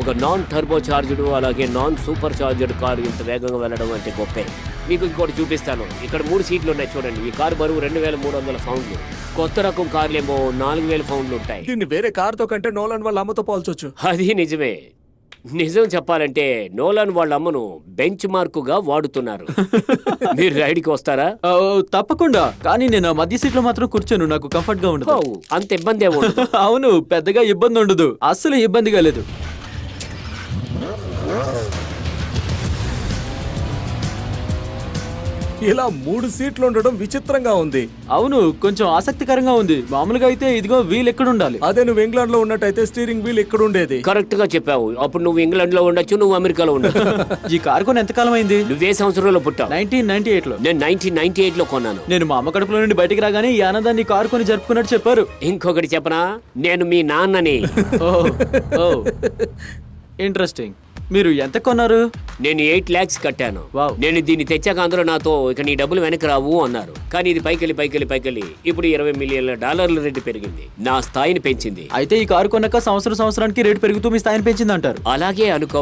ఒక non turbo charged అలాగే non super charged car ఇంత వేగంగా వెళ్ళడం అంటే గొప్పే. మీకు ఇంకోటి చూపిస్తాను. ఇక్కడ 3 సీట్లు ఉన్నాయి చూడండి. ఈ కారు బరువు 2300 పౌండ్లు. కొత్త రకం కార్లేమో 4000 పౌండ్లు ఉంటాయి. దీన్ని వేరే కార్తో కంటే నోలాన్ వాళ్ళ అమ్మతో పోల్చొచ్చు. అది నిజమే. నిజం చెప్పాలంటే నోలాన్ వాళ్ళ అమ్మను బెంచ్ మార్కుగా వాడుతున్నారు. మీరు రైడ్కి వస్తారా? తప్పకుండా, కానీ నేను మధ్య సీట్ లో మాత్రం కూర్చోను, నాకు కంఫర్ట్ గా ఉండదు. అంత ఇబ్బంది ఏముండదు. అవును, పెద్దగా ఇబ్బంది ఉండదు, అస్సలు ఇబ్బందిగా లేదు. ఇలా 3 సీట్లు ఉండడం విచిత్రంగా ఉంది. అవును, కొంచెం ఆసక్తికరంగా ఉంది. మామూలుగా అయితే ఇదిగో వీల్ ఎక్కడ ఉండాలి. అదే నువ్వు ఇంగ్లాండ్ లో ఉన్నట్టయితే స్టీరింగ్ వీల్ ఎక్కడ ఉండేది. కరెక్ట్ గా చెప్పావు. అప్పుడు నువ్వు ఇంగ్లాండ్ లో ఉండొచ్చు, నువ్వు అమెరికాలో ఉండొచ్చు. ఈ కారు కొని ఎంతకాలం అయింది? నువ్వే సంవత్సరంలో పుట్టావు? 1998 లో. నేను 1998 లో కొన్నాను. నేను మా అమ్మ కడుపులో నుండి బయటికి రాగానే ఈ ఆనందాన్ని కారు కొని జరుపుకున్నట్టు చెప్పారు. ఇంకొకటి చెప్పనా, నేను మీ నాన్నని. ఓ ఇంట్రెస్టింగ్. మీరు ఎంత కొన్నారు? నేను 8 lakhs కట్టాను. వావ్. నేను దీన్ని తెచ్చాక అందరూ నాతో ఇక నీ డబ్బులు వెనక్కి రావు అన్నారు. కానీ ఇది పైకెళ్ళి ఇప్పుడు $20 మిలియన్ల రేటు పెరిగింది. నా స్థాయిని పెంచింది. అయితే ఈ కారు కొన్నాక సంవత్సరానికి రేటు పెరుగుతూ మీ స్థాయిని పెంచింది అంటారు. అలాగే అనుకో.